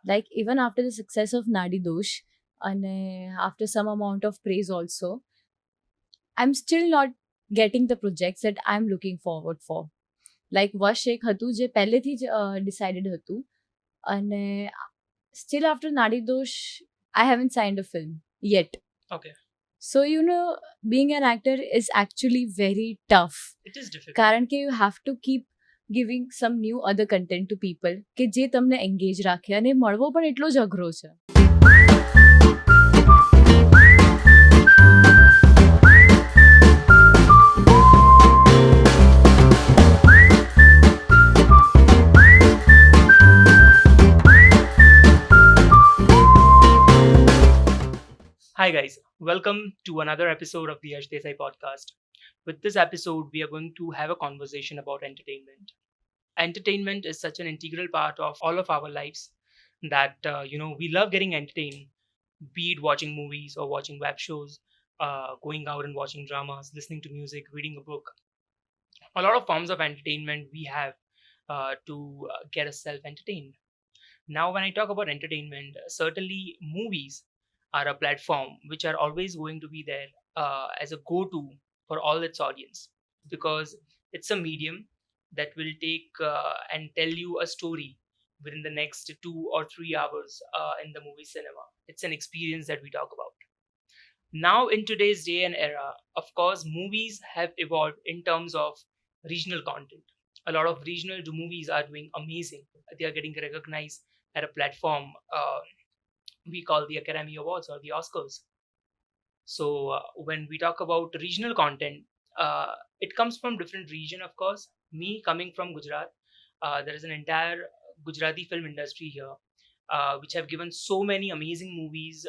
Like even after the success of Naadi Dosh and after some amount of praise also, I'm still not getting the projects that I'm looking forward for. Like Vash એક હતું જે પહેલેથી જ decided હતું અને still after Naadi Dosh I haven't signed a film yet. Okay. So being an actor is actually very tough. It is difficult. કારણ કે you have to keep giving some new other content to people કે જે તમને engage રાખે અને મળવો પણ એટલો જ અઘરો છે. Hi guys, welcome to another episode of the Yash Desai Podcast. With this episode, we are going to have a conversation about entertainment. Entertainment is such an integral part of all of our lives that we love getting entertained, be it watching movies or watching web shows, going out and watching dramas, listening to music, reading a book. A lot of forms of entertainment we have to get us self-entertained. Now, when I talk about entertainment, certainly movies are a platform which are always going to be there as a go-to for all its audience, because it's a medium that will take and tell you a story within the next 2 or 3 hours in the movie cinema. It's an experience that we talk about. Now, in today's day and era, of course, movies have evolved in terms of regional content. A lot of regional movies are doing amazing. They are getting recognized at a platform we call the Academy Awards or the Oscars. So when we talk about regional content, it comes from different region, of course. Me coming from Gujarat, there is an entire Gujarati film industry here, which have given so many amazing movies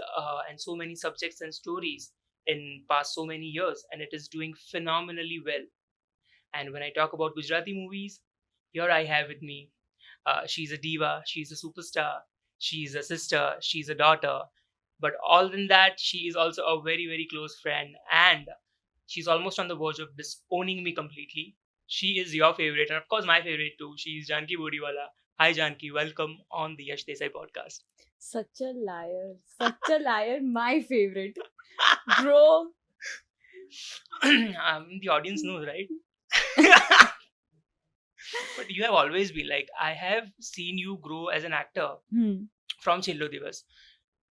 and so many subjects and stories in past so many years, and it is doing phenomenally well. And when I talk about Gujarati movies, here I have with me, she's a diva, she's a superstar, she's a sister, she's a daughter, but all than that, she is also a very, very close friend, and she's almost on the verge of disowning me completely. She is your favorite, and of course my favorite too. She's Janki Bodiwala. Hi Janki, welcome on the Yash Desai Podcast. Such a liar, my favorite. Bro. The audience knows, right? But you have always been like, I have seen you grow as an actor from Chillo Divas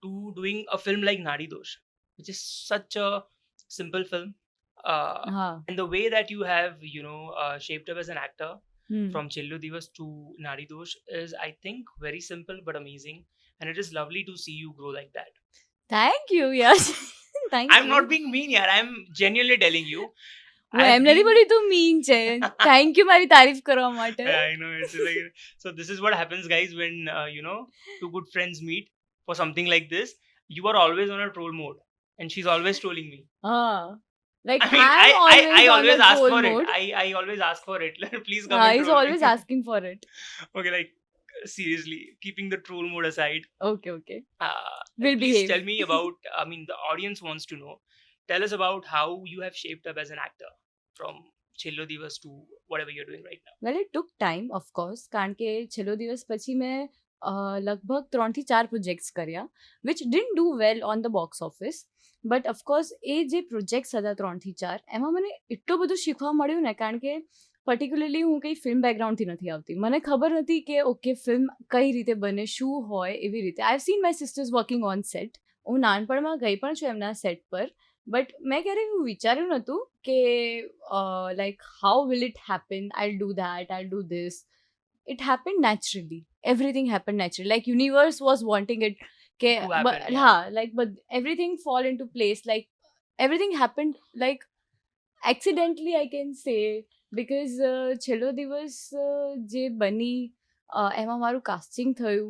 to doing a film like Naadi Dosh, which is such a simple film. And the way that you have, shaped up as an actor from Chillo Divas to Naadi Dosh is, I think, very simple but amazing. And it is lovely to see you grow like that. Thank you, Yash. Thank I'm you. not being mean here. I'm genuinely telling you. એમ નથી બોલી તું mean છે. Thank you મારી તારીફ કરવા માટે. Yeah, I know. It's like, so this is what happens, guys, when two good friends meet for something like this. You are always on a troll mode, and she's always trolling me. Like I mean, I always on a ask troll for mode. it. I always ask for it. Please come. And He's troll always me. asking for it. Okay, like seriously, keeping the troll mode aside. Okay. Please behave. tell me about. I mean, the audience wants to know. Tell us about how you have shaped up as an actor from Chillo Divas to whatever you're doing right now. Well, it took time, of course, કારણ કે છેલ્લો દિવસ પછી મેં લગભગ 3 થી 4 projects કર્યા which didn't do well on the box office, but of course એ જે પ્રોજેક્ટ્સ હતા 3 થી 4 એમાં મને એટલું બધું શીખવા મળ્યું ને, કારણ કે પર્ટિક્યુલરલી હું કંઈ ફિલ્મ બેકગ્રાઉન્ડથી નથી આવતી. મને ખબર નથી કે ઓકે ફિલ્મ કઈ રીતે બને, શું હોય એવી રીતે. I have seen my sister's working on set. હું નાનપણમાં ગઈ પણ છું એમના સેટ પર, બટ મેં ક્યારેય એવું વિચાર્યું નહોતું કે like how will it happen, I'll do that, I'll do this. It happen naturally, everything happen naturally. Like universe was wanting it કે like but everything fall into place. Like everything happen like accidentally I can say, because છેલ્લો દિવસ જે બની એમાં મારું casting થયું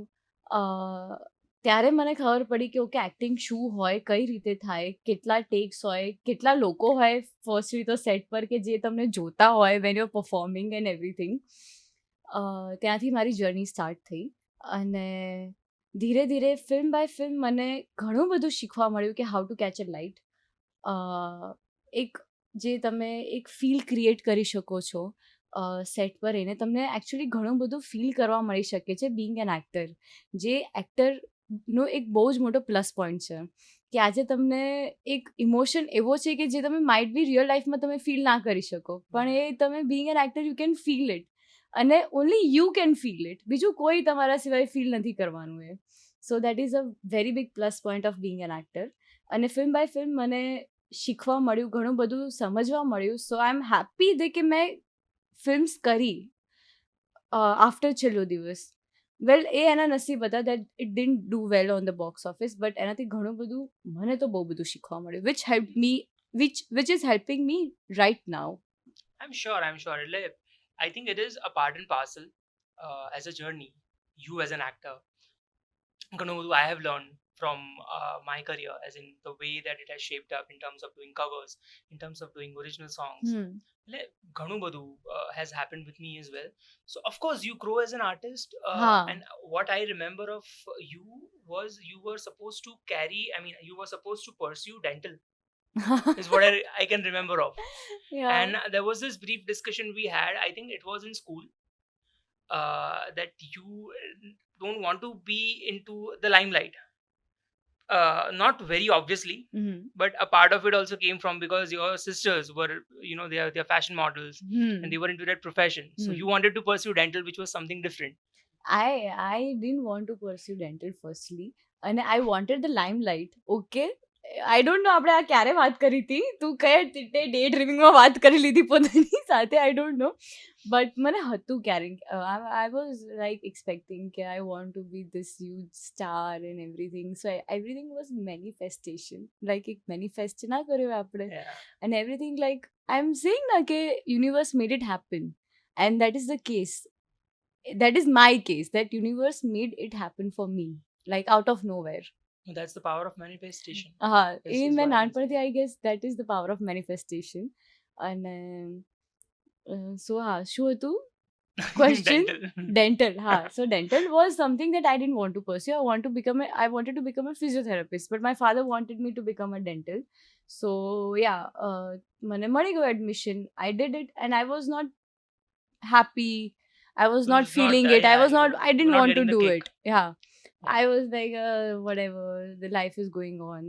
ત્યારે મને ખબર પડી કે ઓકે એક્ટિંગ શું હોય, કઈ રીતે થાય, કેટલા ટેક્સ હોય, કેટલા લોકો હોય ફર્સ્ટલી તો સેટ પર કે જે તમને જોતા હોય van you R performing and everything. ત્યાંથી મારી જર્ની સ્ટાર્ટ થઈ અને ધીરે ધીરે ફિલ્મ બાય ફિલ્મ મને ઘણું બધું શીખવા મળ્યું કે how to catch a light. એક જે તમે એક ફીલ ક્રિએટ કરી શકો છો સેટ પર રહીને તમને એકચ્યુઅલી ઘણું બધું ફીલ કરવા મળી શકે છે બિંગ એન એક્ટર, જે એક્ટરનો એક બહુ જ મોટો પ્લસ પોઈન્ટ છે કે આજે તમને એક ઇમોશન એવો છે કે જે તમે માઇટ બી રિયલ લાઈફમાં તમે ફીલ ના કરી શકો, પણ એ તમે being an actor you can feel it, અને only you can feel it, બીજું કોઈ તમારા સિવાય ફીલ નથી કરવાનું એ. So that is a very big plus point of being an actor. અને ફિલ્મ બાય ફિલ્મ મને શીખવા મળ્યું, ઘણું બધું સમજવા મળ્યું. સો આઈ એમ હેપી દે કે મેં ફિલ્મ્સ કરી આફ્ટર છેલ્લો દિવસ. વેલ, એ એના નસીબ હતા that it didn't do well on the box office, but એનાથી ઘણું બધું મને તો બહુ બધું શીખવા મળ્યું, which help me, which is helping me right now. I'm sure. એટલે I think it is a part and parcel as a journey. You as an actor, ઘણું બધું I have learned from my career, as in the way that it has shaped up in terms of doing covers, in terms of doing original songs. એટલે ઘણું બધું has happened with me as well. So of course you grow as an artist, and what I remember of you was you were supposed to you were supposed to pursue dental is what I can remember of. Yeah. And there was this brief discussion we had, I think it was in school, that you don't want to be into the limelight. Not very obviously, but a part of it also came from because your sisters were, they're fashion models, and they were into that profession. So you wanted to pursue dental, which was something different. I didn't want to pursue dental firstly, and I wanted the limelight. Okay, I don't know આપણે આ ક્યારે વાત કરી હતી, તું કયા day ડ્રીમિંગમાં વાત કરી લીધી પોતાની સાથે, I don't know, but મને હતું ક્યારેક, I was like expecting કે I want to be this huge star and everything, so everything was manifestation, like એક manifest ના કર્યો આપણે, and everything, like I'm saying na કે universe made it happen, and that is the case. That is my case, that universe made it happen for me, like out of nowhere. That's the power of manifestation. In my નાનપણથી I guess that is the power of manifestation. And so શું હતું question? Dental. So dental was something that I didn't want to pursue. I wanted to become a physiotherapist, but my father wanted me to become a dental. So yeah, મને મળી ગયો admission. I did it and I was not happy. I was not feeling it. I didn't want to do it. Yeah. I was like, whatever, the life is going on.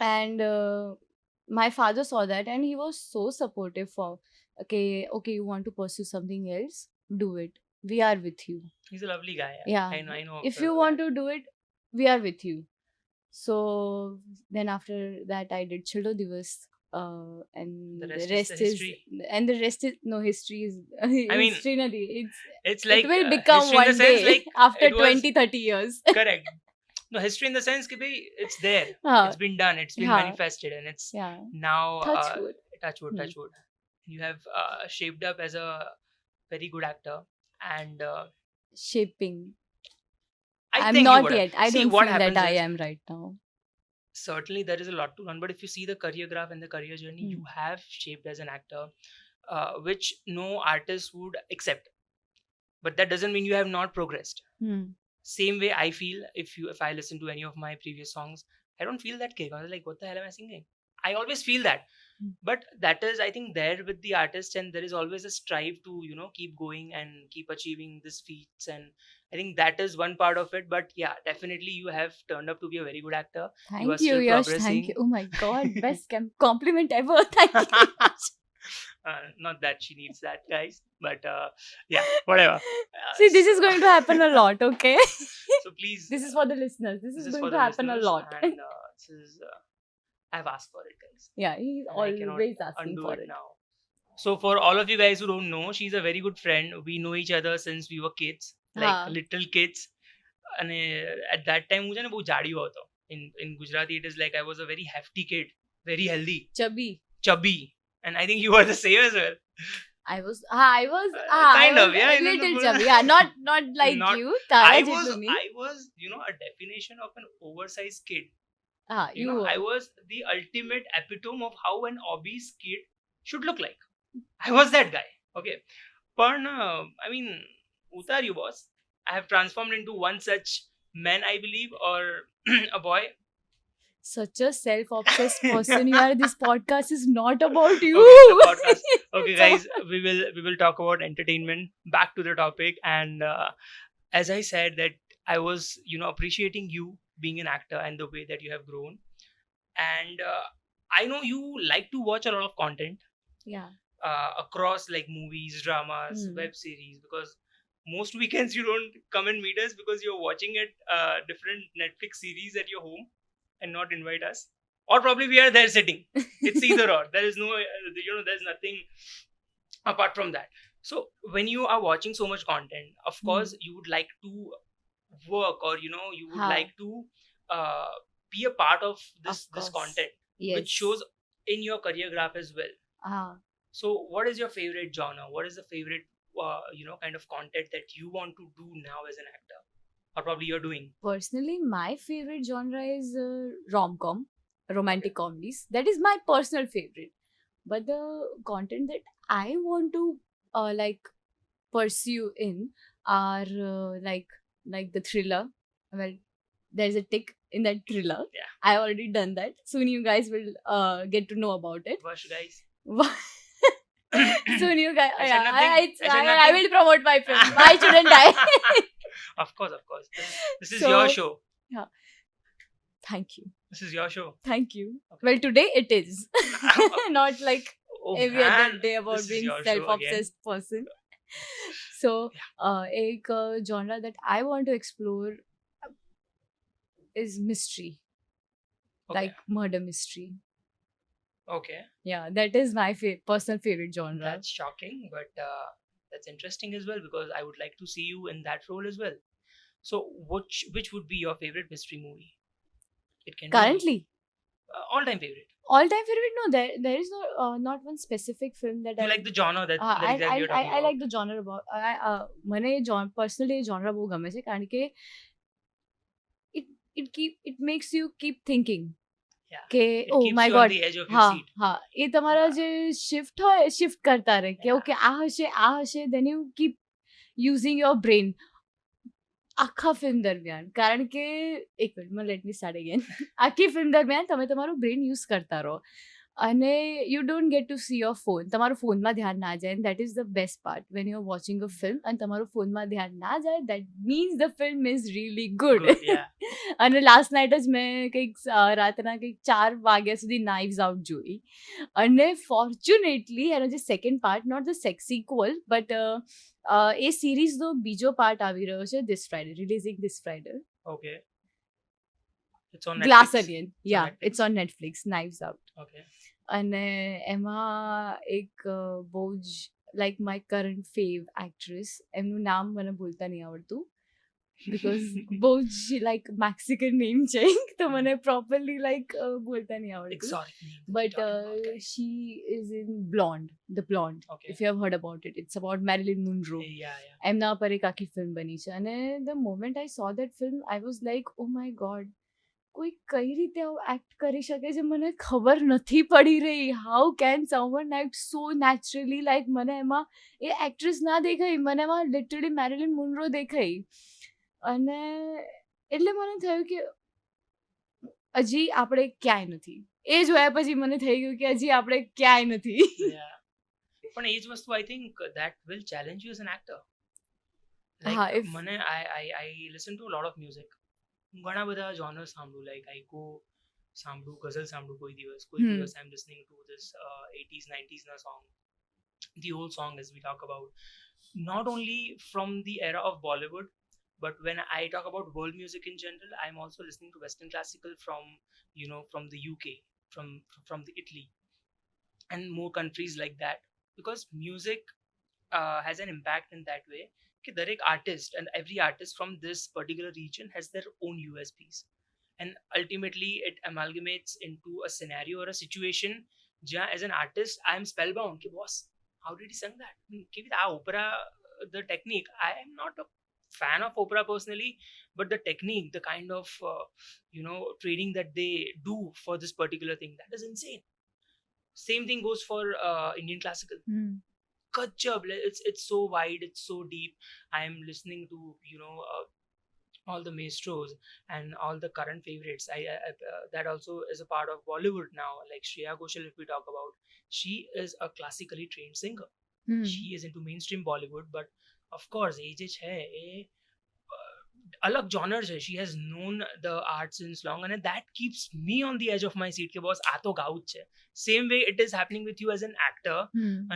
And my father saw that and he was so supportive for, okay, you want to pursue something else? Do it. We are with you. He's a lovely guy. Yeah. I know. If you want to do it, we are with you. So then after that I did Chilo Divas. And the rest is history. And the rest is no history is history nahi. It's like it will become one day, like after 20-30 years. Correct. No, history in the sense that it's there. It's been done. It's been manifested, and it's now touch wood. You have shaped up as a very good actor, and shaping. I'm not yet. I don't feel that I am right now. Certainly there is a lot to learn, but if you see the career graph and the career journey you have shaped as an actor, which no artist would accept, but that doesn't mean you have not progressed. Same way I feel, if I listen to any of my previous songs, I don't feel that kick. I was like, what the hell am I singing? I always feel that. But that is, I think, there with the artist, and there is always a strive to keep going and keep achieving these feats, and I think that is one part of it. But yeah, definitely you have turned up to be a very good actor. Thank you, Yash. Thank you. Oh my god, best compliment ever. Thank you. Not that she needs that, guys, but yeah, whatever. See, this is going to happen a lot, okay? So please, this is for the listeners. This is going to happen a lot. And this is I've asked for it, guys. Yeah, he's always asking for it now. So for all of you guys who don't know, she's a very good friend. We know each other since we were kids, like little kids. And at that time, હું છે ને બહુ જાડિયો હતો. In Gujarati, it is like I was a very hefty kid, very healthy, chubby, and I think you were the same as well. I was kind of, yeah, a little chubby. Yeah, not like you. I was, a definition of an oversized kid. I was the ultimate epitome of how an obese kid should look like. I was that guy. Okay. But utaryu boss. I have transformed into one such man, I believe, or a boy. Such a self-obsessed person you are. This podcast is not about you. Okay, the podcast. Okay, It's about- guys, we will talk about entertainment. Back to the topic, and as I said that I was appreciating you being an actor and the way that you have grown, and I know you like to watch a lot of content yeah. across like movies, dramas, Hmm. web series, because most weekends you don't come and meet us because you're watching it different Netflix series at your home and not invite us, or probably we are there sitting. It's either or. There is no there's nothing apart from that. So when you are watching so much content, of course you would like to work, or you would Ha. like to uh, be a part of this Of course. content, Yes. which shows in your career graph as well. Ah. So what is your favorite genre? What is the favorite kind of content that you want to do now as an actor, or probably you're doing? Personally, my favorite genre is rom-com, romantic comedies. That is my personal favorite. But the content that I want to like pursue in are like the thriller. Well, there's a tick in that thriller. Yeah. I already done that. Soon you guys will get to know about it. Vash, guys. Soon you guys, I said nothing. I I said I nothing. will promote my film. Why shouldn't I? Of course. This is So- your show. Thank you. This is your show. Thank you. Okay. Well, today it is. Not like Oh, every man, other day about this is being your show again. self-obsessed person. So, एक genre that I want to explore is mystery, Okay. like murder mystery. Okay. Yeah, that is my personal favorite genre. That's shocking, but that's interesting as well, because I would like to see you in that role as well. So, which would be your favorite mystery movie? It can Currently, be all-time favorite. all-time favorite. No, there is no not one specific film that You I like the genre that I exactly you're talking I about. like the genre about મને personally એ genre બહુ ગમે છે કારણ કે it makes you keep thinking Yeah. કે It oh keeps my you god on the edge of your હા seat. હા એ તમારા જે shift કરતા રહે કે Yeah. ઓકે આ હશે then you keep using your brain આખા ફિલ્મ દરમિયાન કારણ કે એક minute let me start again આખી ફિલ્મ દરમિયાન તમે તમારું બ્રેન યુઝ કરતા રહો અને you don't get to see your phone તમારું ફોનમાં ध्यान ના જાય and that is the best part when you are watching a film અને તમારું ફોનમાં ध्यान ના જાય that means the film is really good Good, yeah. અને લાસ્ટ નાઇટ જ મેં કંઈક રાતના કંઈક 4 વાગ્યા સુધી નાઇવ્સ આઉટ જોઈ અને ફોર્ચ્યુનેટલી એનો જે second part not the sequel but એ સિરીઝનો બીજો પાર્ટ આવી રહ્યો છે this Friday releasing this Friday Okay. It's on glass Netflix. Onion on yeah Netflix. It's on Netflix knives out Okay. અને એમાં એક બહુ જ like my current fav actress એમનું નામ મને ભૂલતા નહીં આવડતું બિકોઝ બહુ જ લાઈક મેક્સિકન નેમ છે તો મને પ્રોપરલી લાઈક બોલતા નહીં આવડતું Exotic name. but Talking about, guys. she is in The Blonde. Okay. If you have heard about it, it's about Marilyn Monroe. Yeah. એમના પર એક આખી ફિલ્મ બની છે અને the moment I saw that film I was like oh my god કોઈ કઈ રીતે આવું એક્ટ કરી શકે છે મને ખબર નથી પડી રહી how can someone act so naturally like મને એમાં એ એક્ટ્રેસ ના દેખાઈ મને એમાં લિટરલી મેરિલિન મોનરો દેખાઈ અને એટલે મને થયું કે હજી આપણે ક્યાંય નથી એ જોયા પછી મને થઈ ગયું કે હજી આપણે ક્યાંય નથી Yeah. પણ એ જ વસ્તુ I think that will challenge you as an actor. હા, Like if- મને I listen to a lot of music. ઘણા બધા genres સાંભળું, like I go સાંભળું ગઝલ સાંભળું કોઈ દિવસ I'm listening to this 80s 90s na song, the old song as we talk about, not only from the era of Bollywood, but when I talk about world music in general, I'm also listening to Western classical from from the UK, from the Italy and more countries like that, because music has an impact in that way कि दरेक artist and every artist from this particular region has their own USPs, and ultimately it amalgamates into a scenario or a situation jहाँ as an artist I am spellbound कि boss how did he sing that कि opera the technique, I am not a fan of opera personally, but the technique, the kind of training that they do for this particular thing, that is insane. Same thing goes for Indian classical. Kachab, it's so wide, it's so deep. I am listening to all the maestros and all the current favorites. That also is a part of Bollywood now. Like Shreya Ghoshal, if we talk about, she is a classically trained singer. She is into mainstream Bollywood, but of course, age है ये अलग genres है. She has known the art since long, and that keeps me on the edge of my seat કે boss આ તો ગાવું જ છે. Same way it is happening with you as an actor.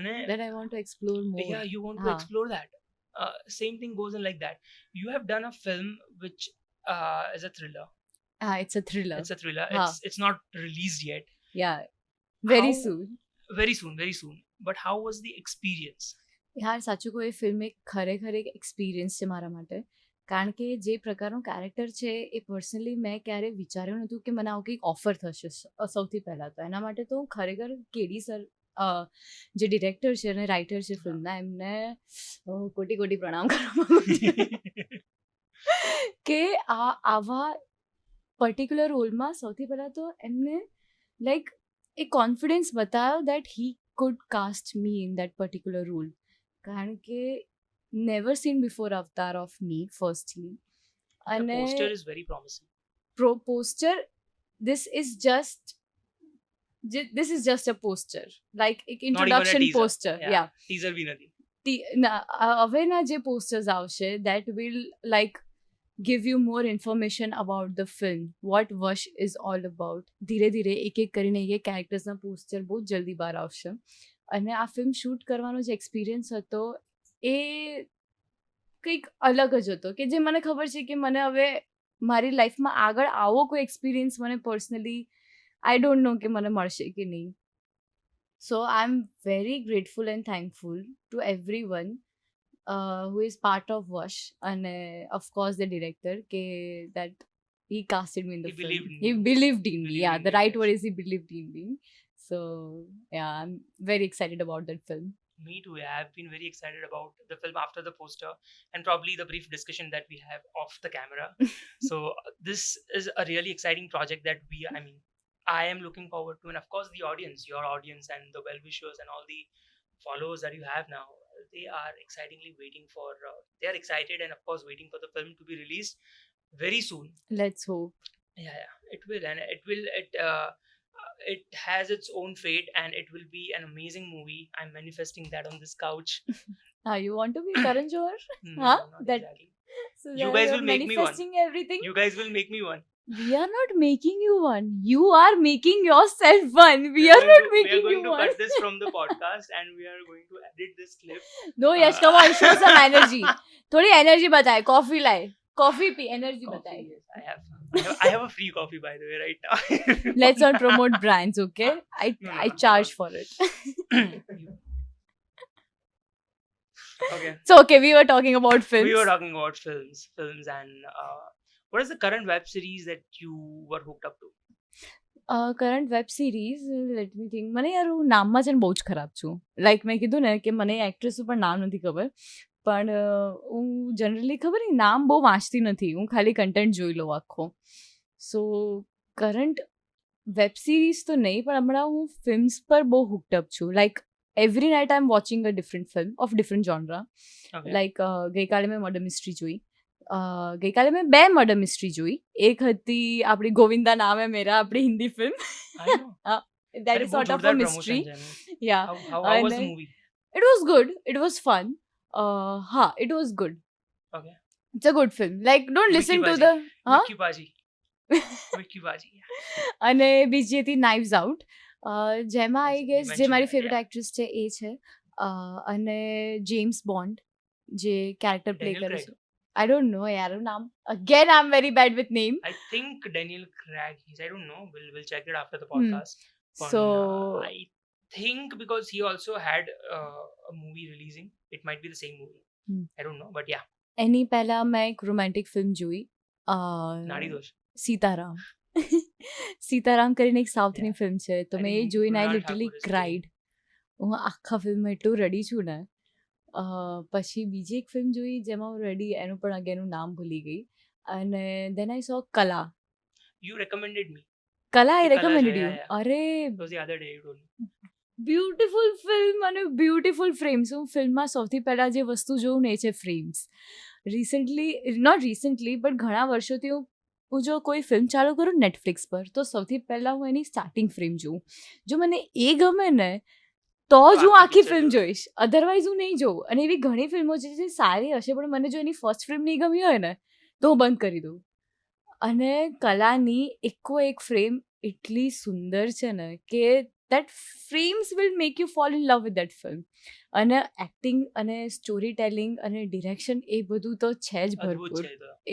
અને that I want to explore more. yeah, you want to explore that. Same thing goes in like that. You have done a film which is a thriller. It's a thriller. It's a thriller. It's not released yet. Yeah, very How- soon. Very soon. But how was the experience? યાર સાચું કહું, એ film એક ખરેખર એક experience છે મારા માટે. કારણ કે જે પ્રકારનું કેરેક્ટર છે એ પર્સનલી મેં ક્યારે વિચાર્યું નહોતું કે મને આવું કંઈક ઓફર થશે. સૌથી પહેલાં તો એના માટે તો હું ખરેખર કેડી સર જે ડિરેક્ટર છે અને રાઇટર છે ફિલ્મના, એમને કોટી કોટી પ્રણામ કરવા માંગુ છું. કે આવા પર્ટિક્યુલર રોલમાં સૌથી પહેલાં તો એમને લાઈક એ કોન્ફિડન્સ બતાવ્યો that he could cast me in that particular role. કારણ કે never seen before avatar of me firstly. The poster is very promising. Poster, this is just a poster, like એક Not even a introduction teaser. poster. Yeah. Teaser bhi નથી. હવેના જે posters આવશે that will like give you more information about the film, what Vash is all about. ધીરે ધીરે એક એક કરીને એ કેરેક્ટર્સના poster બહુ જલ્દી બહાર આવશે. અને આ ફિલ્મ શૂટ કરવાનો જે એક્સપિરિયન્સ હતો એ કંઈક અલગ જ હતો, કે જે મને ખબર છે કે મને હવે મારી લાઈફમાં આગળ આવો કોઈ એક્સપિરિયન્સ મને પર્સનલી આઈ ડોન્ટ નો કે મને મળશે કે નહીં. So I am very grateful and thankful to everyone who is part of Vash, and of course the director that he casted me in the He film. believed in He you. believed in me. Believed Yeah, in the you, right yes. word is he believed in me. So yeah, I'm very excited about that film. Me too. Yeah, I've been very excited about the film after the poster and probably the brief discussion that we have off the camera. So this is a really exciting project that I am looking forward to, and of course the audience, your audience, and the well-wishers and all the followers that you have now, they are excitingly waiting for. They are excited and of course waiting for the film to be released very soon. Let's hope. Yeah, it will, and it has its own fate, and it will be an amazing movie. I'm manifesting that on this couch. You want to be Karan Johar? No, Huh? not That- exactly. So You that guys you're will make me one. manifesting everything. You guys will make me one. We are not making you one. You are making yourself one. We are not we are making going you to one. cut this from the podcast, and we are going to edit this clip. No, Yash, come on, show some energy. थोड़ी energy बताए, coffee लाए, coffee P, energy Coffee, बताए. yes, I have a free coffee, by the way, right now. Let's not promote brands, okay? No, I charge for it. Okay. So okay, we were talking about films. We were talking about films, and what is the current web series that you were hooked up to? Current web series, let me think. મને યાર હું નામમાં છે ને બહુ જ ખરાબ છું. લાઈક મેં કીધું ને કે મને એક્ટ્રેસનું પણ નામ નથી ખબર, પણ હું જનરલી ખબર નહીં નામ બહુ વાંચતી નથી, હું ખાલી કન્ટેન્ટ જોઈ લઉં આખો. સો કરંટ વેબ સિરીઝ તો નહીં, પણ હમણાં હું ફિલ્મ્સ પર બહુ હુકડ અપ છું. Like every night I am watching a different film of different genre. Okay. Like ગઈકાલે મેં મર્ડર મિસ્ટ્રી જોઈ. ગઈકાલે મેં 2 મર્ડર મિસ્ટ્રી જોઈ. એક હતી આપણી ગોવિંદા નામ હે મેરા, આપણી Hindi film. I know. That अरे is बहुत sort of a जोरदार mystery. promotion है। Yeah. How was And the I- movie? It was good. It was fun. It was good. Okay. It's a good film. Like, don't listen to Vicky the... Huh? Vicky Baji. Vicky Baji. અને બીજી હતી નાઇવ્સ out, જેમાં આઈ You gas જે mentioned મારી that, favourite yeah. Actress છે એ છે, અને James bond જે કેરેક્ટર પ્લે Daniel કરે Craig. છે. આઈ ડોન્ટ નો યાર નામ. Again I am very bad with name. I think Daniel Craig. I don't know. We'll check it after the podcast. But, So I think because he also had a movie releasing, it might be the same movie. I don't know, but yeah, એની પહેલા મેં એક romantic film જોઈ, Naadi Dosh. Sitaram. Sitaram કરીને એક સાઉથની Yeah. Film છે, તો I મેં એ think જોઈને આઈ Mrunal literally Thakur is cried. હું આખા ફિલ્મમાં એટલું રડી છું ને. પછી બીજી એક ફિલ્મ જોઈ જેમાં હું રડી, એનું પણ અગેનનું નામ ભૂલી ગઈ. અને દેન આઈ સો કલા. You recommended me. કલા આઈ કલા છે, રેકમેન્ડેડ યુ. yeah. અરે It was the other day you told me. Beautiful film અને બ્યુટીફુલ ફ્રેમ્સ. હું ફિલ્મમાં સૌથી પહેલાં જે વસ્તુ જોઉં ને એ છે ફ્રેમ્સ. નોટ રિસન્ટલી બટ ઘણા વર્ષોથી હું જો કોઈ ફિલ્મ ચાલુ કરું નેટફ્લિક્સ પર તો સૌથી પહેલાં હું એની સ્ટાર્ટિંગ ફિલ્મ જોઉં. જો મને એ ગમે ને તો જ હું આખી ફિલ્મ જોઈશ, અધરવાઇઝ હું નહીં જોઉં. અને એવી ઘણી ફિલ્મો છે જે સારી હશે પણ મને જો એની ફર્સ્ટ ફિલ્મ નહીં ગમી હોય ને તો હું બંધ કરી દઉં. અને કલાની એકો એક ફ્રેમ એટલી સુંદર છે ને કે that frames will make you fall in love with that film. અને એક્ટિંગ અને સ્ટોરી ટેલિંગ અને ડિરેક્શન એ બધું તો છે જ ભરપૂર.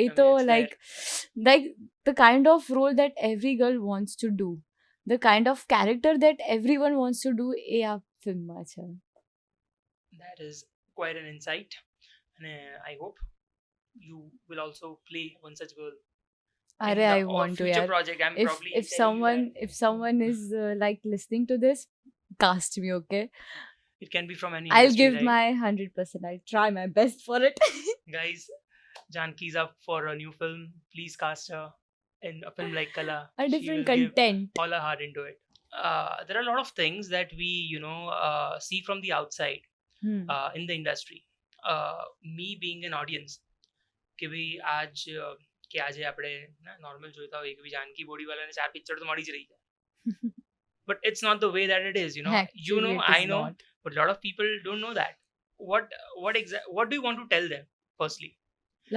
એ તો like the kind of role that every girl wants to do, the kind of character that everyone wants to do એ આ ફિલ્મમાં છે. That is quite an insight, and I hope you will also play one such girl. Arey, I want to, future yaar. project. I'm probably If someone is like listening to this, cast me, okay? It can be from any I'll industry, give right? my 100%. I'll try my best for it. Guys, Janki's up for a new film. Please cast her in a film like Kala. A She different will give content. all her heart into it. There are a lot of things that we see from the outside in the industry. Me being an audience, કે ભાઈ આજે આપણે normal જોઈતા હોય કે ભાઈ Janaki બોડીવાલાને 4 picture તો મળી જ રહી છે. But it's not the way that it is, Actually, it I is know, not. but a lot of people don't know that. What do you want to tell them firstly?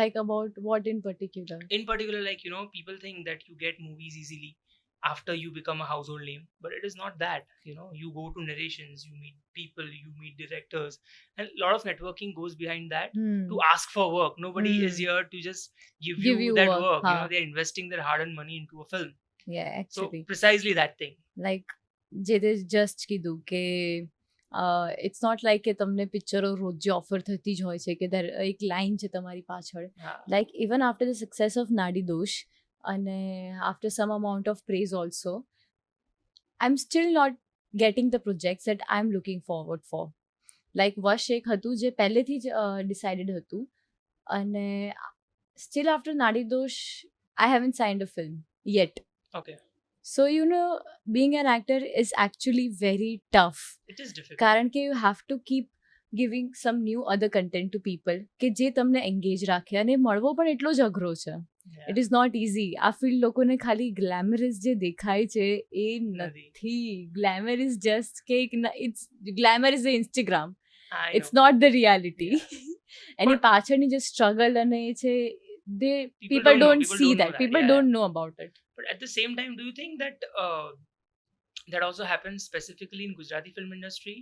Like about what in particular? In particular, like, people think that you get movies easily after you become a household name, but it is not that. You go to narrations, you meet people, you meet directors, and a lot of networking goes behind that to ask for work. Nobody is here to just give you that work. They're investing their hard-earned money into a film. Yeah, actually. So precisely that thing. Like જે તે just કીધું કે it's not like કે તમને પિક્ચરો રોજ offer થતી જ હોય છે કે એક લાઈન છે તમારી પાછળ. Like even after the success of Naadi Dosh અને after some amount of praise also, I am still not getting the projects that I am looking forward for. Like Vash એક હતું જે પહેલેથી જ ડિસાઇડેડ હતું અને steel after Naadi Dosh I haven't signed a film yet. Okay. So, being an actor is actually very tough. It is difficult. કારણ કે you have to keep giving some new other content to people કે જે તમને engage રાખે અને મળવો પણ એટલો જ અઘરો છે. It is not easy. આ ફિલ્ડ લોકોને ખાલી ગ્લેમરસ જે દેખાય છે એ નથી. ગ્લેમર ઇઝ જસ્ટ કે it's glamour is the Instagram. It's not the reality. એની પાછળની જે સ્ટ્રગલ અને એ છે people don't see that. People don't know about it. But at the same time, do you think that that also happens specifically in Gujarati film industry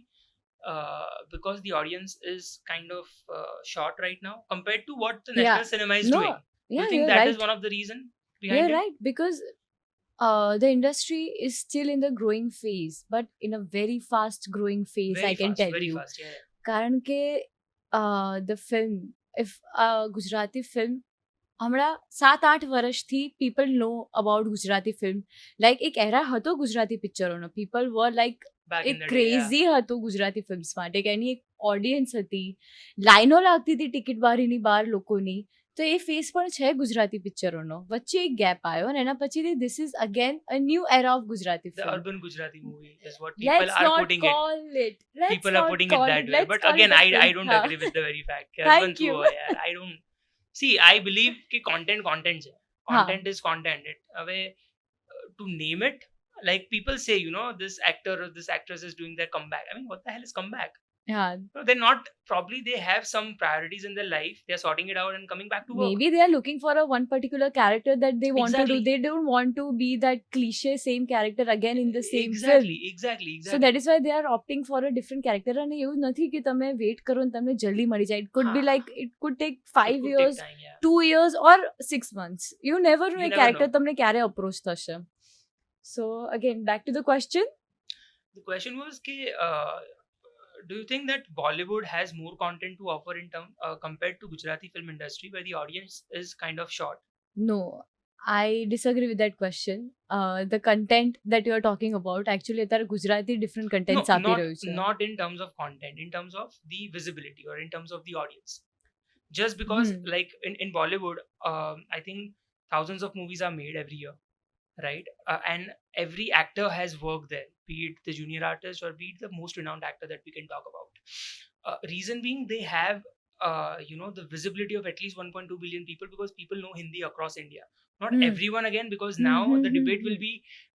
because the audience is kind of short right now compared to what the national cinema is doing? Do you think that is one of the reasons behind it? You're right, because the industry is still in the growing phase, but in a very fast growing phase, I can tell you. Very fast, yeah. કારણ કે the film, if Gujarati film હમણાં 7-8 વર્ષથી people know about Gujarati film. Like એક એરા હતો Gujarati પિક્ચરોનો. People વર like એક crazy હતું Gujarati films માટે કે એની એક ઓડિયન્સ હતી, લાઈનો લાગતી હતી ટિકિટ બારીની બહાર લોકોની. તો એ ફેઝ પણ છે ગુજરાતી પિક્ચરોનો. વચ્ચે એક ગેપ આવ્યો અને એના પછીથી this is again a new era of Gujarati The film. urban Gujarati movie is what people are putting it. People are putting it that way. But again, I don't agree with the very fact. Thank you. I don't see. I believe कि content છે. Content is content. To name it, like people say, this actor or this actress is doing their comeback. I mean, what the hell is comeback? Yeah. They're not, probably they have some priorities in their life. They're sorting it out and coming back to work. Maybe they are looking for a one particular character that they want to do. They don't want to be that cliche same character again in the same film. Exactly. So that is why they are opting for a different character. અને એવું નથી કે તમે weight કરો અને તમને જલ્દી મળી જાય. It could be like, it could take 5 years, 2 years or 6 months. You never know a character તમને ક્યારે approach થશે. So again, back to the question. The question was do you think that Bollywood has more content to offer in term compared to Gujarati film industry where the audience is kind of short? No, I disagree with that question. The content that you are talking about, actually અત્યારે Gujarati different contents આપી રહ્યું છે. Not in terms of content, in terms of the visibility or in terms of the audience. Just because like in Bollywood, I think thousands of movies are made every year, right? And every actor has worked there, be it the junior artist or be it the most renowned actor that we can talk about. Reason being, they have the visibility of at least 1.2 billion people, because people know Hindi across India. Not Hmm. everyone again, because Hmm, now hmm, the hmm, debate will hmm. be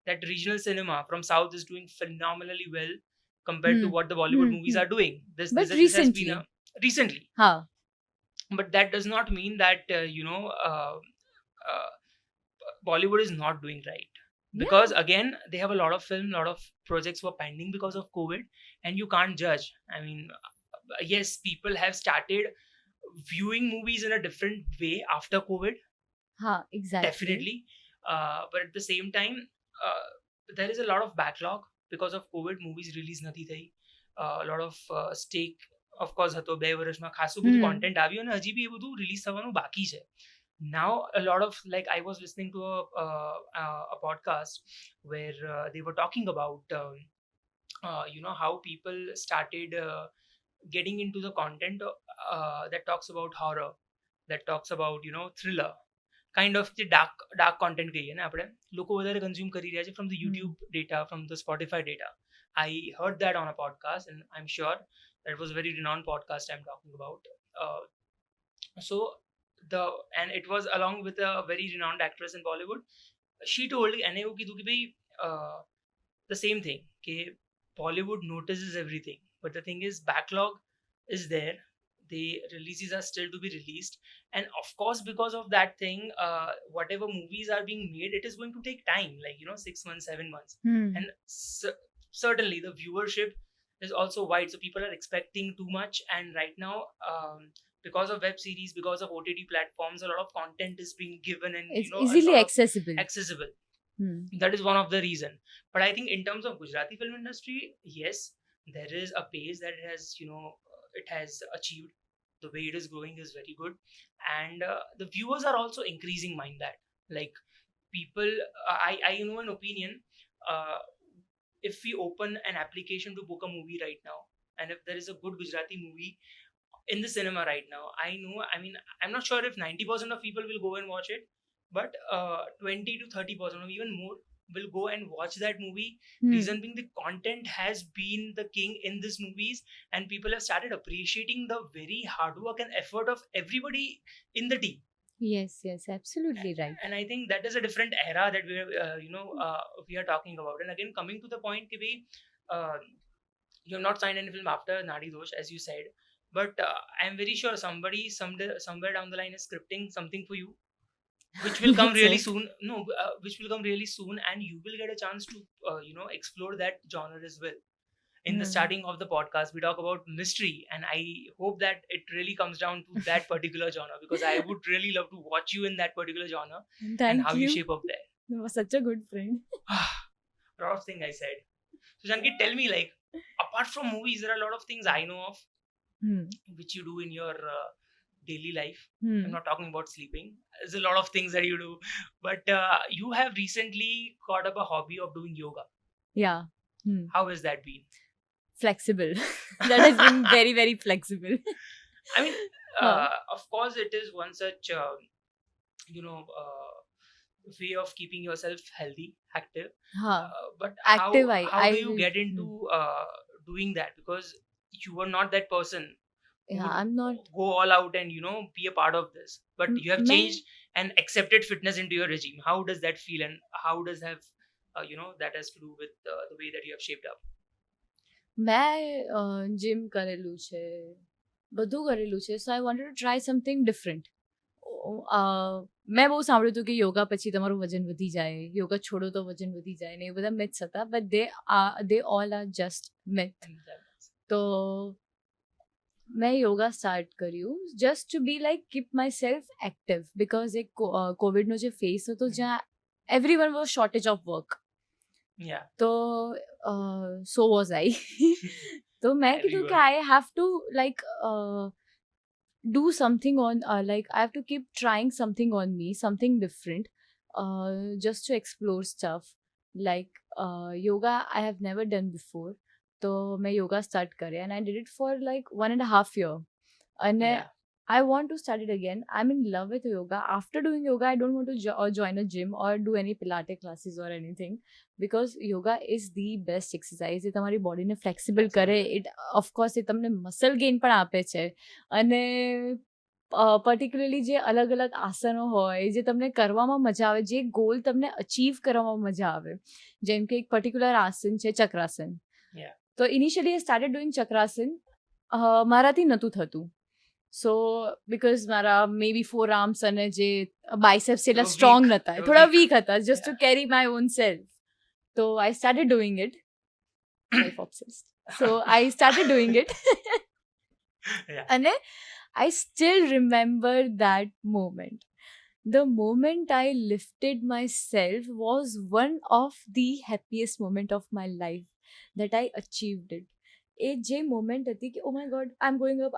that regional cinema from South is doing phenomenally well compared to Hmm. what the Bollywood Hmm. movies Hmm. are doing. But This has been a recently, recently, huh? but that does not mean that Bollywood is not doing right, because Yeah. again they have a lot of film, lot of projects were pending because of COVID, and you can't judge. I mean, yes, people have started viewing movies in a different way after COVID, Huh, exactly. definitely, but at the same time, there is a lot of backlog because of COVID. Movies release નથી થઈ, a lot of stake of course હતો 2 વર્ષમાં ખાસું બધું Hmm. content આવ્યું, અને હજી બી એ બધું release થવાનું બાકી છે. Now a lot of, like, I was listening to a podcast where they were talking about how people started getting into the content that talks about horror, that talks about thriller, kind of જે dark content કહીએ ને આપણે, લોકો વધારે consume કરી રહ્યા છે from the Hmm. YouTube data, from the Spotify data. I heard that on a podcast, and I'm sure that was a very renowned podcast I'm talking about. So the and it was along with a very renowned actress in Bollywood. She told, એને એવું કીધું કે ભાઈ, the same thing, કે Bollywood notices everything, but the thing is backlog is there. The releases are still to be released, and of course because of that thing, whatever movies are being made, it is going to take time, like 6 months, 7 months. Hmm. And certainly the viewership is also wide, so people are expecting too much. And right now, because of web series, because of OTT platforms, a lot of content is being given, and It's a easily lot of accessible. accessible. Hmm. That is one of the reason. But I think in terms of Gujarati film industry, yes, there is a pace that it has it has achieved. The way it is growing is very good, and the viewers are also increasing, mind that, like, people, I know an opinion, uh, if we open an application to book a movie right now, and if there is a good Gujarati movie in the cinema right now, I mean, I'm not sure if 90% of people will go and watch it, but 20 to 30% or even more will go and watch that movie. Hmm. Reason being, the content has been the king in these movies, and people have started appreciating the very hard work and effort of everybody in the team. Yes, absolutely right. And I think that is a different era that we are talking about. And again, coming to the point, ki bhai, uh, you have not signed any film after Naadi Dosh, as you said, but I'm very sure somebody someday, somewhere down the line, is scripting something for you, which will come Let's really hope. soon. No, which will come really soon, and you will get a chance to explore that genre as well. In the Hmm. starting of the podcast, we talk about mystery, and I hope that it really comes down to that particular genre, because I would really love to watch you in that particular genre and Thank how you you. shape up there. You were such a good friend. A lot of things I said. So Janki, tell me, like, apart from movies, there are a lot of things I know of Hmm. which you do in your daily life. Hmm. I'm not talking about sleeping. There's a lot of things that you do, but you have recently caught up a hobby of doing yoga. Yeah. Hmm. How has that been? Flexible. That has been very, very flexible. I mean, Huh. of course, it is one such way of keeping yourself healthy, active. Huh. But Active, how I do you will. get into doing that? Because you were not that person who Yeah, would I'm not. go all out and be a part of this, but you have मैं changed and accepted fitness into your regime. How does that feel, and how does have that has to do with the way that you have shaped up? मैं gym કરેલું છે, બધું કરેલું છે. So I wanted to try something different. મેં બહુ સાંભળ્યું હતું કે યોગા પછી તમારું વજન વધી જાય, યોગા છોડો તો વજન વધી જાય ને, એ બધા મિથ્સ હતા. But they all are just myth. તો મેં યોગા સ્ટાર્ટ કર્યું just to be like keep myself active, because એક કોવિડનો જે ફેસ હતો જ્યાં everyone was shortage of work, Yeah. તો સો વોઝ આઈ. તો મેં કીધું કે I have to like do something on like I have to keep trying something on me, something different, just to explore stuff. Like yoga I have never done before, so मैं yoga start करे, and I did it for like 1.5 year. And Yeah. I want to start it again. I'm in love with yoga. After doing yoga, I don't want to join a gym or do any Pilates classes or anything, because yoga is the best exercise. એ તમારી બોડીને flexible કરે. It of course એ તમને muscle gain પણ આપે છે. અને particularly જે અલગ અલગ આસનો હોય, જે તમને કરવામાં મજા આવે, જે ગોલ તમને અચીવ કરવામાં મજા આવે, જેમ કે એક પર્ટિક્યુલર આસન છે ચક્રાસન. તો ઇનિશિયલી આઈ સ્ટાર્ટેડ ડુઈંગ ચક્રાસન. મારાથી નહોતું થતું. સો બિકોઝ મારા મે બી ફોર આર્મ્સ અને જે બાયસેપ્સ એટલા સ્ટ્રોંગ નહોતા, થોડા વીક હતા, just to carry my own self. તો I started doing it. Life obsessed. So I started doing it. અને I still remember that moment. The moment I lifted myself was one of the happiest moment of my life, that I achieved it. એ જે moment હતી કે ઓ my God, I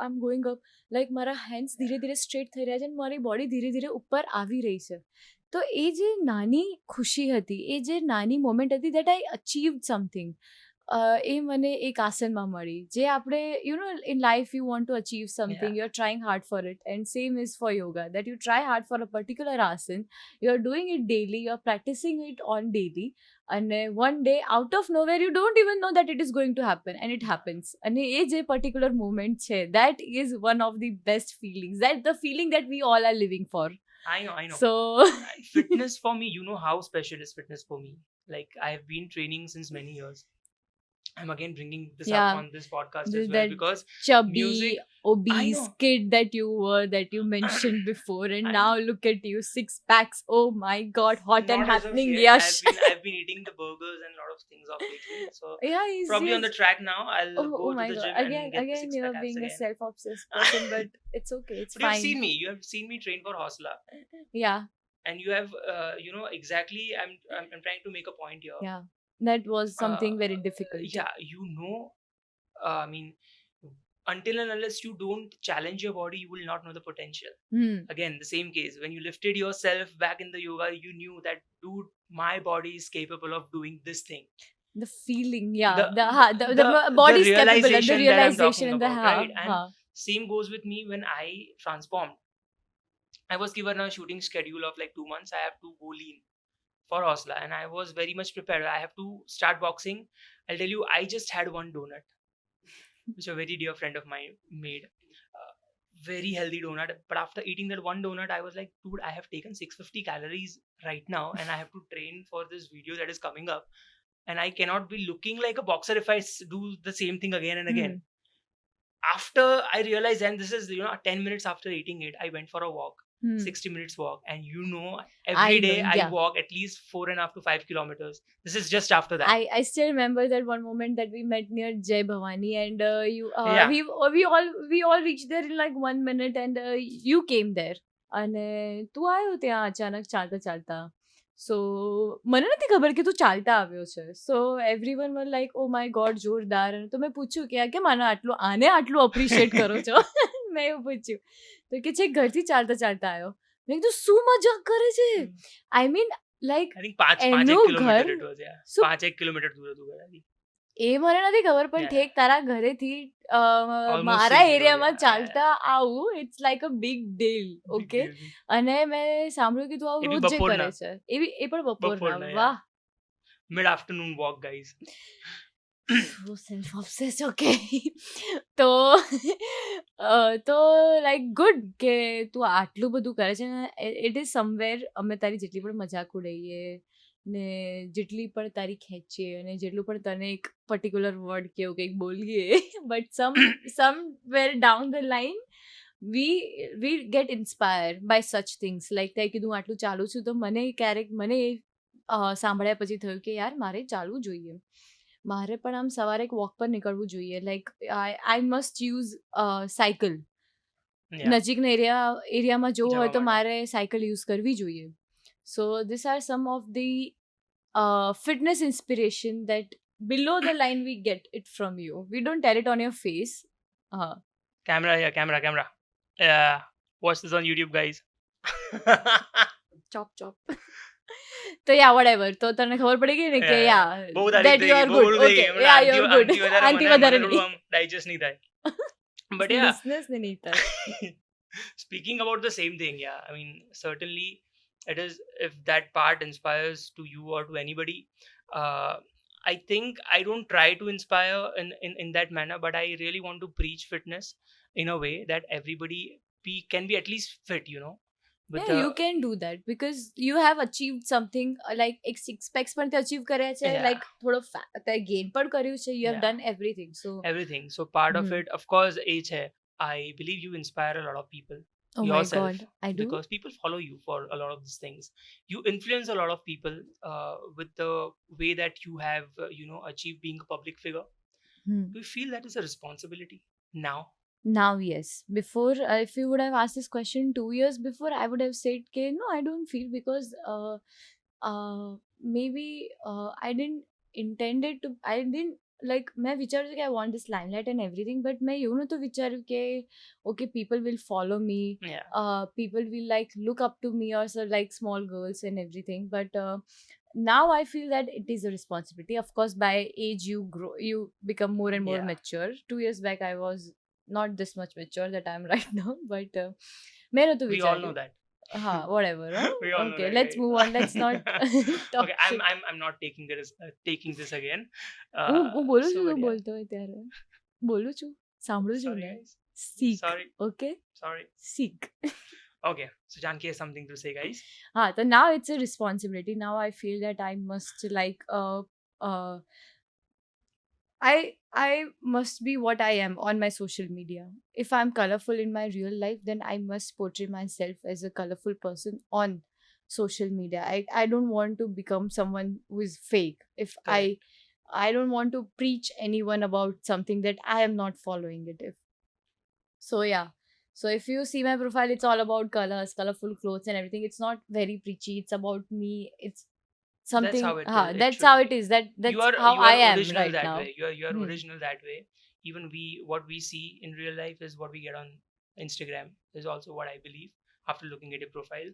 am going up, like મારા hands ધીરે ધીરે straight થઈ રહ્યા છે અને મારી બોડી ધીરે ધીરે ઉપર આવી રહી છે. તો એ જે નાની ખુશી હતી, એ જે નાની મોમેન્ટ હતી, દેટ આઈ અચીવ્ડ સમથિંગ, એ મને એક આસનમાં મળી. જે આપણે in life you want to achieve something, you are trying hard for it, and same is for yoga, that you try hard for a particular asana, you are doing it daily, you are practising it on daily, અને one day out of nowhere you don't even know that it is going to happen, and it happens. અને એ જે particular moment છે, that is one of the best feelings, that the feeling that we all are living for. I know. So fitness for me, you know how special is fitness for me. Like, I have been training since many years. I'm again bringing this up on this podcast as well, because chubby, music, obese kid that you were, that you mentioned before, and now look at you, 6 packs. Oh my God, hot and happening. Yash, I've been eating the burgers and a lot of things of lately. So yeah, probably on the track now. I'll go to the gym again, and get the again, 6 you're pack being again. a self-obsessed person, but it's okay, it's but fine. You have seen me train for Hausla. Yeah. And you have, exactly. I'm trying to make a point here. Yeah. That was something very difficult. Yeah, I mean, until and unless you don't challenge your body, you will not know the potential. Again, the same case. When you lifted yourself back in the yoga, you knew that, dude, my body is capable of doing this thing. The feeling, yeah. The body is capable. The realization in the heart. Right? And same goes with me when I transformed. I was given a shooting schedule of like 2 months. I have to go lean for Hausla, and I was very much prepared. I have to start boxing. I'll tell you, I just had one donut, which a very dear friend of mine made. Very healthy donut. But after eating that one donut, I was like, dude, I have taken 650 calories right now, and I have to train for this video that is coming up. And I cannot be looking like a boxer if I do the same thing again and again. After I realized, and this is 10 minutes after eating it, I went for a walk. 60 minutes walk, and every day I walk at least 4.5 to 5 kilometers. This is just after that. I still remember that one moment that we met near Jai Bhavani, and we all reached there in like 1 minute, and you came there, અને તું આવ્યો ત્યાં અચાનક ચાલતા. સો મને નથી ખબર કે તું ચાલતા આવ્યો છે. So everyone were like, oh my god, જોરદાર. અને તો મેં પૂછ્યું કે કેમ આને આટલું અપ્રિશિએટ કરો છો? મેં એવું પૂછ્યું તો કે છે ઘરથી ચાલતા આવ્યો. મેં કીધું શું મજાક કરે છે? આઈ મીન લાઈક એનું ઘર 5 કિલોમીટર દૂર હતું ઘરેથી. એ મને નથી ખબર, પણ ઠેક તારા ઘરેથી મારા એરિયામાં ચાલતા આવું, it's like a big deal. Okay. અને મેં સાંભળ્યું કે તું આવું રોજ જે કરે છે, એ પણ બપોરના. વાહ. Mid afternoon walk guys. Self obsessed. Okay. તો લાઈક ગુડ કે તું આટલું બધું કરે છે. ઇટ ઇઝ સમવેર અમે તારી જેટલી પણ મજાક ઉડાઈએ ને જેટલી પણ તારી ખેંચીએ અને જેટલું પણ તને એક પર્ટિક્યુલર વર્ડ કે એવું કંઈક બોલીએ, but somewhere down the line we get inspire by such things. Like તે કીધું આટલું ચાલું છું, તો મને સાંભળ્યા પછી થયું કે યાર મારે ચાલવું જોઈએ, મારે પણ આમ સવારે એક વોક પર નીકળવું જોઈએ. Like I must use cycle. નજીકના એરિયામાં જવું હોય તો મારે સાયકલ યુઝ કરવી જોઈએ. So these are some of the fitness inspiration that below the line we get it from you. We don't tell it on your face. Camera. Watch this on YouTube, guys. Chop. So yeah, whatever. તો તને ખબર પડી ગઈ ને કે that you are good. Okay. Yeah, you are good. આંટી વધારે નહીં. Digest નહીં થાય. But yeah. Business નહીં થાય. Speaking about the same thing, yeah, I mean, certainly it is, if that part inspires to you or to anybody, uh, I think I don't try to inspire in that manner, but I really want to preach fitness in a way that everybody can be at least fit, with Yeah, the, you can do that because you have achieved something like એક six pax પણ તે achieve કર્યા છે yeah, like થોડો તે gain પણ કર્યું છે you have yeah, done everything so everything. So part of hmm. it, of course, age hai. I believe you inspire a lot of people Oh my yourself, god, I do. because people follow you for a lot of these things. You influence a lot of people with the way that you have achieved being a public figure. Hmm. Do you feel that is a responsibility now? Now, yes. Before, if you would have asked this question 2 years before, I would have said, "Okay, no, I don't feel because maybe I didn't intended to. I didn't like. मैं विचारू कि I want this limelight and everything, but मैं यूँ तो विचारू कि okay, people will follow me. Yeah, People will like look up to me or so like small girls and everything. But now I feel that it is a responsibility. Of course, by age you grow, you become more and more yeah, mature. 2 years back, I was not this much mature that I'm right now, but मैंने तो we all know विचारू that. whatever, huh? We all know Okay, that, let's right? move on. Let's not talk Okay, shit. I'm not taking this again. હું બોલું So છું તો but yeah, બોલતો હોય ત્યારે બોલું છું સાંભળું છું sorry ને guys, seek. sorry, Okay, sorry. seek. Okay, so Janki has something to say, guys. So now it's a responsibility. Now I feel that I must like uh I must be what I am on my social media. If I'm colorful in my real life, then I must portray myself as a colorful person on social media. I don't want to become someone who is fake. If Correct. I don't want to preach anyone about something that I am not following it. If so, yeah. So if you see my profile, it's all about colors, colorful clothes, and everything. It's not very preachy. It's about me. It's That's something. how it That's should how it be. is. That's You are how you I are am original right that now. way. You are Hmm. original that way. Even what we see in real life is what we get on Instagram. Is also what I believe after looking at your profile.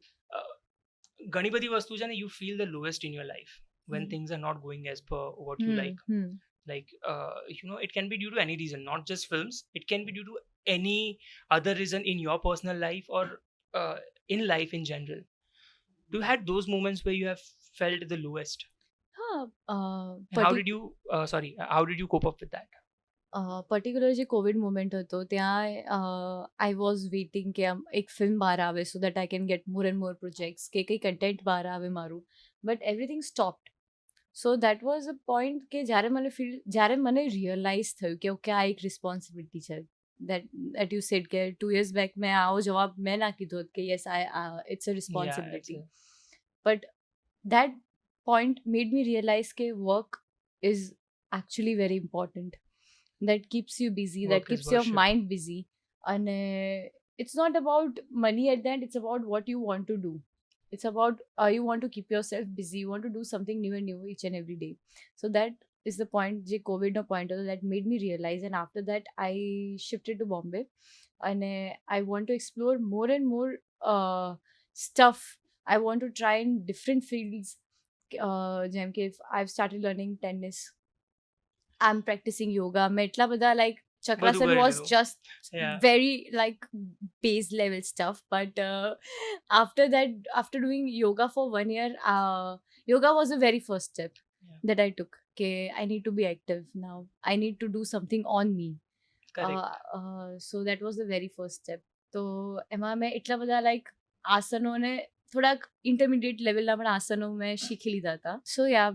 ઘણી બધી વસ્તુ છે ને, you feel the lowest in your life when Hmm. things are not going as per what you like. Hmm. Like it can be due to any reason, not just films. It can be due to any other reason in your personal life or in life in general. Do you had those moments where you have felt the lowest? And how did you how did you cope up with that? Particular જે Covid moment હતો ત્યાં I was waiting કે આમ એક film બહાર આવે so that I can get more and more projects કે કંઈ કન્ટેન્ટ બહાર આવે મારું but everything stopped so that was a point કે જ્યારે મને રિયલાઇઝ થયું કે ઓકે આ એક રિસ્પોન્સિબિલિટી છે that you said કે 2 years back મેં આવો જવાબ મેં ના કીધો હોત કે yes it's a Yeah, responsibility but that point made me realize કે work is actually very important, that keeps you busy, that work is keeps your worship. mind busy. And it's not about money at the end, it's about what you want to do. It's about you want to keep yourself busy, you want to do something new and new each and every day. So that is the point, the COVID no point that made me realize. And after that I shifted to Bombay and I want to explore more and more stuff. I want to try in different fields. જેમ કે I've started learning tennis, I'm practicing yoga. મેં એટલા બધા like બધું chakrasana કરી was લીધું. just Yeah. very like base level stuff. But after that, after doing yoga for 1 year, yoga was the very first step Yeah. that I took. Okay, I need to be active now. I need to do something on me. Correct. So that was the very first step. તો એમાં મેં એટલા બધા like આસનોને થોડાક intermediate લેવલના પણ આસનો મેં શીખી લીધા હતા. So yeah,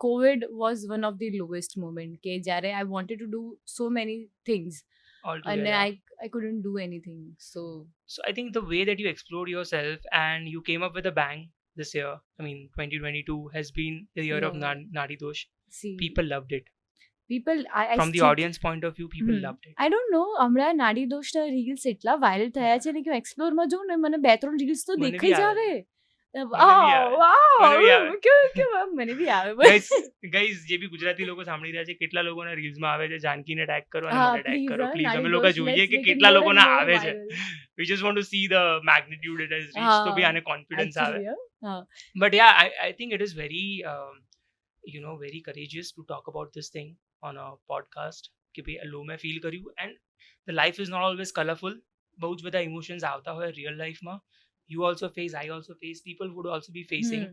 COVID was one of the lowest moment કે જ્યારે I wanted to do so many things and Altogether. I couldn't do anything. So I think the way that you explored yourself and you came up with a bang this year. I mean, 2022 has been the year of Yeah. Naadi Dosh. see, People loved it. people I From the still audience point of view, people loved it. I don't know, હમણાં નાડી દોષના reels એટલા viral થયા છે ને કે હું એક્સપ્લોરમાં જોઉં ને મને 2-3 રીલ્સ તો મને દેખાઈ બી જ આવે. આવે. મને બી આવે. મને બી આવે. મને બી આવે ગાઈઝ જે બી ગુજરાતી લોકો સાંભળી રહ્યા છે, કેટલા લોકોને રીલ્સમાં આવે છે, જાનકીને ટેગ કરો અને હા, મને ટેગ please, કરો હા, પ્લીઝ. અમે નાડી લોકો દોષ, જોઈએ let's કે make it કેટલા more and લોકોને more આવે છે. viral. We just want to see the magnitude it has reached. તો બી આને કોન્ફિડન્સ આવે. Actually, હા. But yeah, I think it is very very courageous to talk about this thing on a podcast कि भाई लो में feel करूँ, and the life is not always colorful. બહુ જ બધા ઇમોશન્સ આવતા હોય રિયલ લાઈફમાં. You also face, I also face, people would also be facing,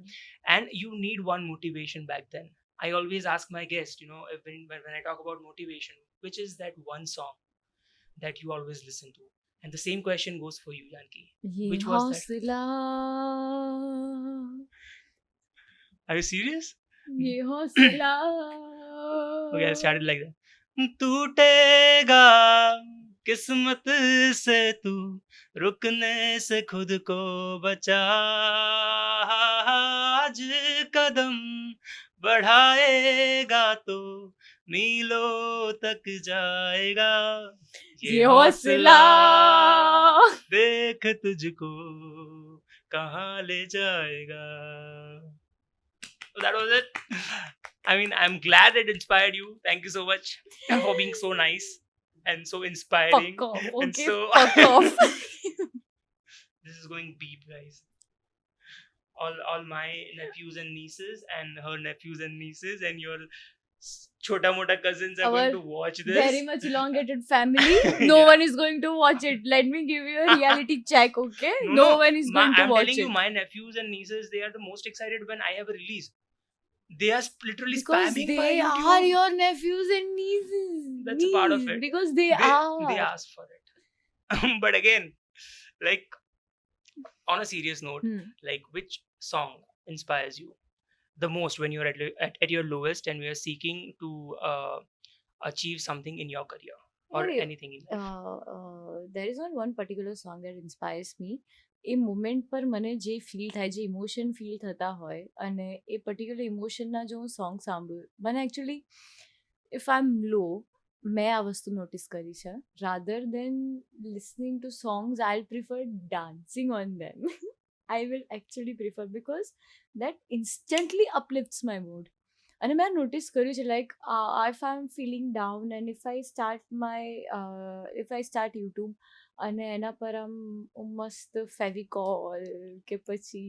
and you need one motivation back then. I always ask my guests, when I talk about motivation, which is that one song that you always listen to? And the same question goes for you, Janki. ये Which was that? हौसला Are you serious? ये हौसला Okay, I started like that. टूटेगा किस्मत से तू, रुकने से खुद को बचा, आज कदम बढ़ाएगा तो मीलों तक जाएगा, ये हौसला देख तुझको कहाँ ले जाएगा. So that was it. I mean, I'm glad it inspired you. Thank you so much for being so nice and so inspiring. fuck off, And okay, so fuck off. this is going beep, guys. All my nephews and nieces and her nephews and nieces and your chota mota cousins are Our going to watch this. Very much elongated family. No Yeah. one is going to watch it. Let me give you a reality check, okay? No one is going to I'm watch telling it. you, my nephews and nieces, they are the most excited when I have a release. They are literally Because spamming my they YouTube. are your nephews and nieces. That's a part of it. Because they are. They ask for it. But again, like, on a serious note, like, which song inspires you the most when you're at your lowest and we are seeking to achieve something in your career or Really? anything in life? There is not one particular song that inspires me. A moment પર મને જે feel થાય, જે emotion feel થતા હોય, અને એ particular ઇમોશનના જો હું સોંગ સાંભળું, મને એકચ્યુઅલી ઇફ આઈ એમ લો, મેં આ વસ્તુ નોટિસ કરી છે. Rather then listening to songs, I prefer dancing on them. I will actually prefer because that instantly uplifts my mood. And I noticed like if I'm feeling down and if I start YouTube અને એના પર આમ મસ્ત ફેવિકોલ કે પછી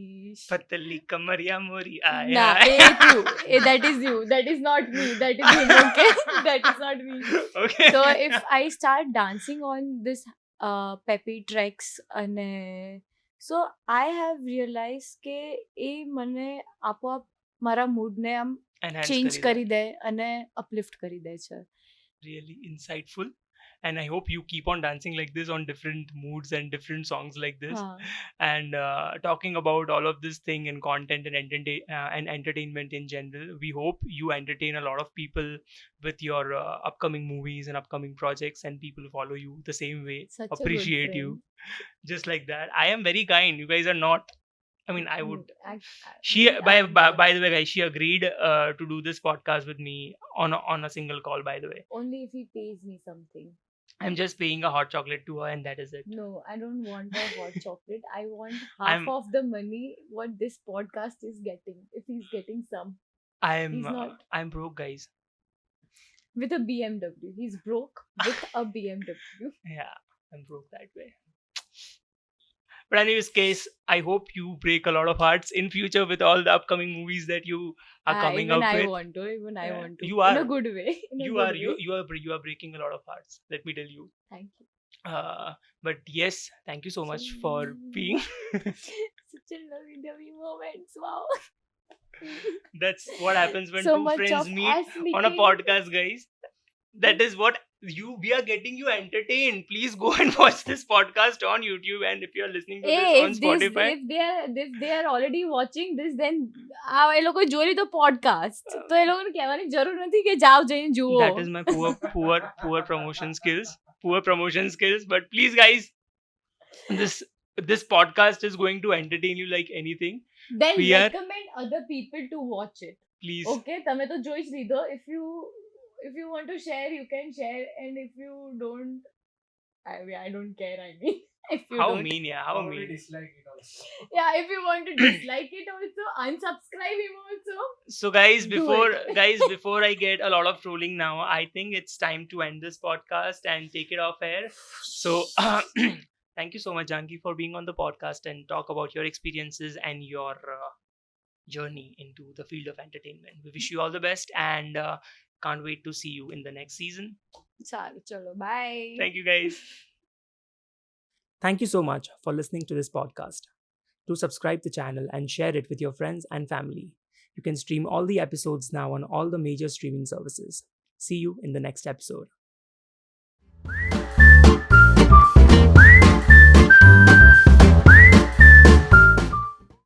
પતલી કમરિયા મોરી ના આયા. that is you, that is not me, that is him, okay? That is not me. Okay. So if I start dancing on this peppy tracks અને so I have realized કે એ મને આપોઆપ મારા મૂડને આમ Enhance ચેન્જ કરી કરી દે અને uplift કરી દે છે. Really insightful, and I hope you keep on dancing like this on different moods and different songs like this. And talking about all of this thing and content and entertainment in general, we hope you entertain a lot of people with your upcoming movies and upcoming projects, and people follow you the same way, Such a good appreciate you friend. just like that. I am very kind, you guys are not. I mean, I would. She I by am by, not. by the way, guys, she agreed to do this podcast with me on a single call. By the way, Only if he pays me something. I'm just paying a hot chocolate to her, and that is it. No, I don't want a hot chocolate. I want half I'm- of the money what this podcast is getting. If he's getting some He's not. I'm broke, guys. with a BMW. He's broke with a BMW. Yeah, I'm broke that way. But anyways, case, I hope you break a lot of hearts in future with all the upcoming movies that you are coming even up I with. want to. Even I Yeah, want to. you In are. a good way. In a You good are way. you are breaking a lot of hearts. Let me tell you. Thank you. But yes, thank you so much for being. Such a lovey-dovey moments. Wow. That's what happens when So two much friends of meet ass on a licking. podcast, guys. That is what we are getting you entertained. Please go and watch this podcast on YouTube, and if you are listening to this Hey, on Spotify, if they are already watching this, then એ લોકો જોઈ લીધો podcast. તો એ લોકોને કહેવાની જરૂર નથી કે જાઓ જઈને જુઓ. that is my poor promotion skills. Poor promotion skills. But please, guys, this podcast is going to entertain you like anything. Then we are- recommend other people to watch it. Please. Okay, તમે તો જોઈ જ લીધો. If you want to share, you can share, and if you don't, I don't care. I mean, if you How don't, mean, yeah, how Probably mean. dislike it also. yeah, if you want to dislike it also, unsubscribe him also. So guys, Do before I get a lot of trolling now, I think it's time to end this podcast and take it off air. So thank you so much, Janki, for being on the podcast and talk about your experiences and your journey into the field of entertainment. We wish you all the best, and can't wait to see you in the next season. સારું ચલો bye. Thank you, guys. Thank you so much for listening to this podcast. Do subscribe the channel and share it with your friends and family. You can stream all the episodes now on all the major streaming services. See you in the next episode.